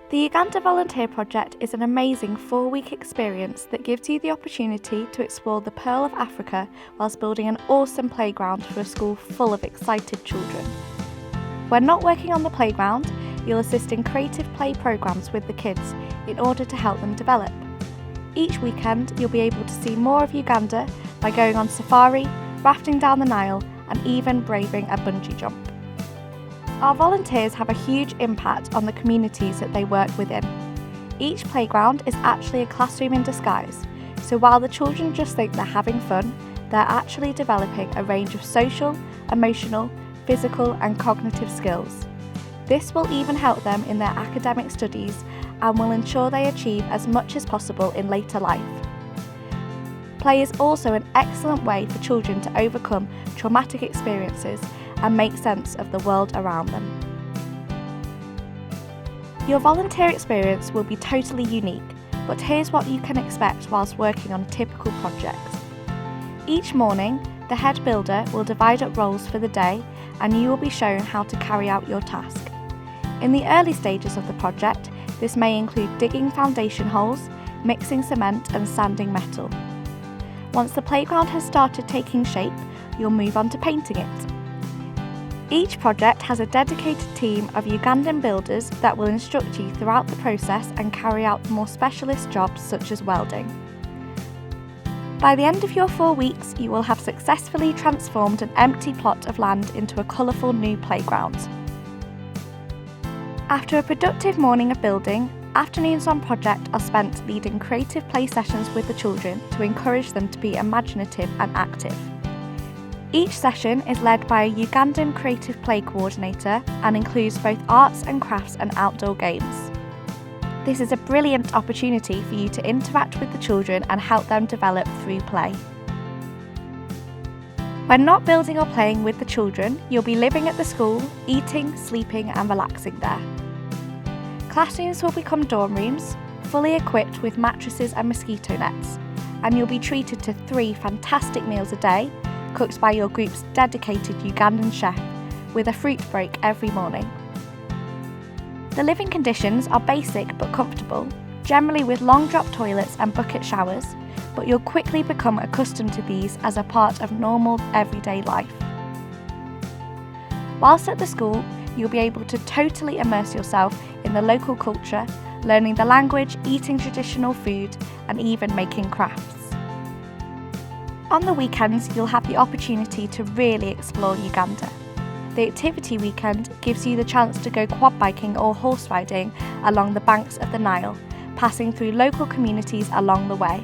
The Uganda Volunteer Project is an amazing 4-week experience that gives you the opportunity to explore the Pearl of Africa whilst building an awesome playground for a school full of excited children. When not working on the playground, you'll assist in creative play programmes with the kids in order to help them develop. Each weekend you'll be able to see more of Uganda by going on safari, rafting down the Nile and even braving a bungee jump. Our volunteers have a huge impact on the communities that they work within. Each playground is actually a classroom in disguise, so while the children just think they're having fun, they're actually developing a range of social, emotional, physical and cognitive skills. This will even help them in their academic studies and will ensure they achieve as much as possible in later life. Play is also an excellent way for children to overcome traumatic experiences and make sense of the world around them. Your volunteer experience will be totally unique, but here's what you can expect whilst working on a typical project. Each morning, the head builder will divide up roles for the day and you will be shown how to carry out your task. In the early stages of the project, this may include digging foundation holes, mixing cement and sanding metal. Once the playground has started taking shape, you'll move on to painting it. Each project has a dedicated team of Ugandan builders that will instruct you throughout the process and carry out more specialist jobs such as welding. By the end of your 4 weeks, you will have successfully transformed an empty plot of land into a colourful new playground. After a productive morning of building, afternoons on project are spent leading creative play sessions with the children to encourage them to be imaginative and active. Each session is led by a Ugandan creative play coordinator and includes both arts and crafts and outdoor games. This is a brilliant opportunity for you to interact with the children and help them develop through play. When not building or playing with the children, you'll be living at the school, eating, sleeping and relaxing there. Classrooms will become dorm rooms, fully equipped with mattresses and mosquito nets, and you'll be treated to 3 fantastic meals a day, cooked by your group's dedicated Ugandan chef, with a fruit break every morning. The living conditions are basic but comfortable, generally with long drop toilets and bucket showers, but you'll quickly become accustomed to these as a part of normal everyday life. Whilst at the school, you'll be able to totally immerse yourself in the local culture, learning the language, eating traditional food, and even making crafts. On the weekends, you'll have the opportunity to really explore Uganda. The activity weekend gives you the chance to go quad biking or horse riding along the banks of the Nile, passing through local communities along the way.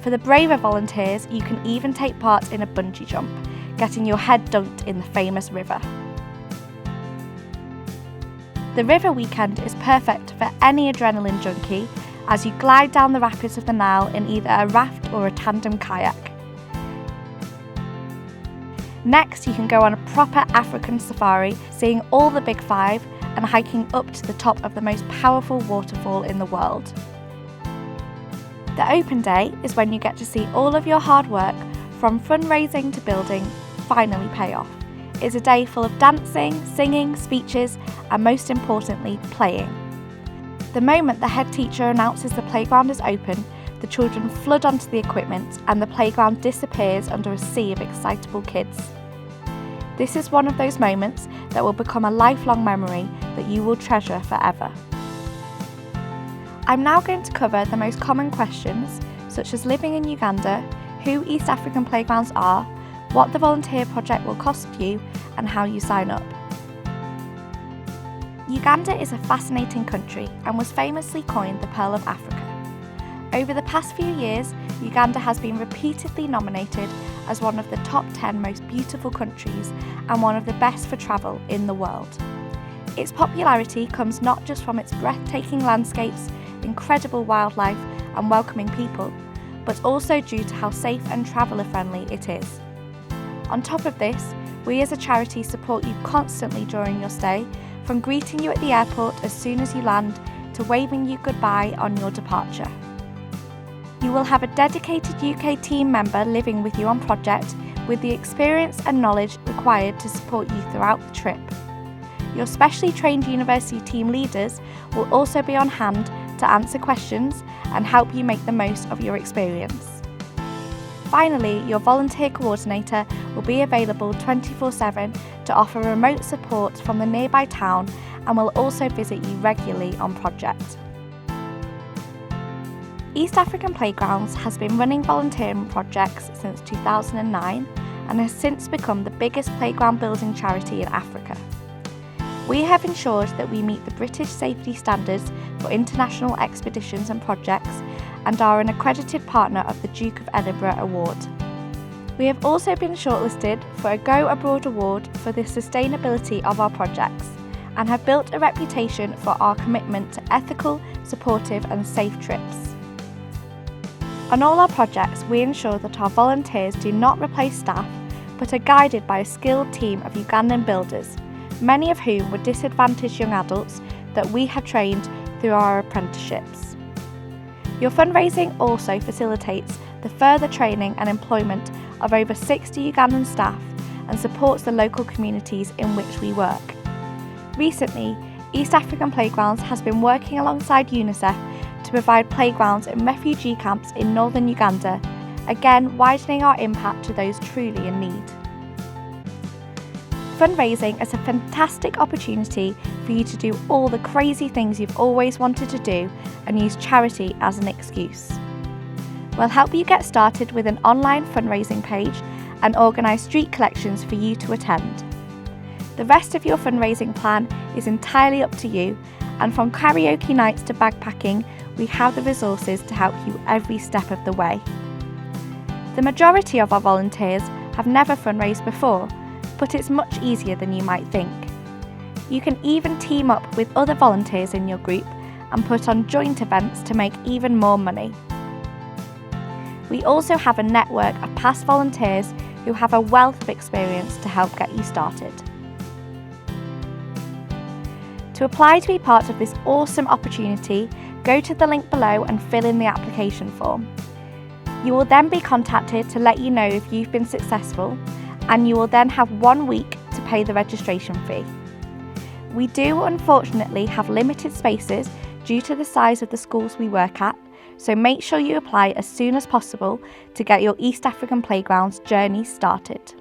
For the braver volunteers, you can even take part in a bungee jump, getting your head dunked in the famous river. The river weekend is perfect for any adrenaline junkie as you glide down the rapids of the Nile in either a raft or a tandem kayak. Next, you can go on a proper African safari, seeing all the big 5 and hiking up to the top of the most powerful waterfall in the world. The open day is when you get to see all of your hard work, from fundraising to building, finally pay off. It's a day full of dancing, singing, speeches, and most importantly, playing. The moment the head teacher announces the playground is open, the children flood onto the equipment and the playground disappears under a sea of excitable kids. This is one of those moments that will become a lifelong memory that you will treasure forever. I'm now going to cover the most common questions, such as living in Uganda, who East African playgrounds are, what the volunteer project will cost you, and how you sign up. Uganda is a fascinating country and was famously coined the Pearl of Africa. Over the past few years, Uganda has been repeatedly nominated as one of the top 10 most beautiful countries and one of the best for travel in the world. Its popularity comes not just from its breathtaking landscapes, incredible wildlife and welcoming people, but also due to how safe and traveller-friendly it is. On top of this, we as a charity support you constantly during your stay, from greeting you at the airport as soon as you land to waving you goodbye on your departure. You will have a dedicated UK team member living with you on project with the experience and knowledge required to support you throughout the trip. Your specially trained university team leaders will also be on hand to answer questions and help you make the most of your experience. Finally, your volunteer coordinator will be available 24/7 to offer remote support from the nearby town and will also visit you regularly on project. East African Playgrounds has been running volunteering projects since 2009 and has since become the biggest playground building charity in Africa. We have ensured that we meet the British safety standards for international expeditions and projects and are an accredited partner of the Duke of Edinburgh Award. We have also been shortlisted for a Go Abroad Award for the sustainability of our projects and have built a reputation for our commitment to ethical, supportive and safe trips. On all our projects, we ensure that our volunteers do not replace staff, but are guided by a skilled team of Ugandan builders, many of whom were disadvantaged young adults that we have trained through our apprenticeships. Your fundraising also facilitates the further training and employment of over 60 Ugandan staff and supports the local communities in which we work. Recently, East African Playgrounds has been working alongside UNICEF to provide playgrounds in refugee camps in northern Uganda, again widening our impact to those truly in need. Fundraising is a fantastic opportunity for you to do all the crazy things you've always wanted to do and use charity as an excuse. We'll help you get started with an online fundraising page and organise street collections for you to attend. The rest of your fundraising plan is entirely up to you, and from karaoke nights to backpacking, we have the resources to help you every step of the way. The majority of our volunteers have never fundraised before, but it's much easier than you might think. You can even team up with other volunteers in your group and put on joint events to make even more money. We also have a network of past volunteers who have a wealth of experience to help get you started. To apply to be part of this awesome opportunity, go to the link below and fill in the application form. You will then be contacted to let you know if you've been successful, and you will then have 1 week to pay the registration fee. We do unfortunately have limited spaces due to the size of the schools we work at, so make sure you apply as soon as possible to get your East African Playgrounds journey started.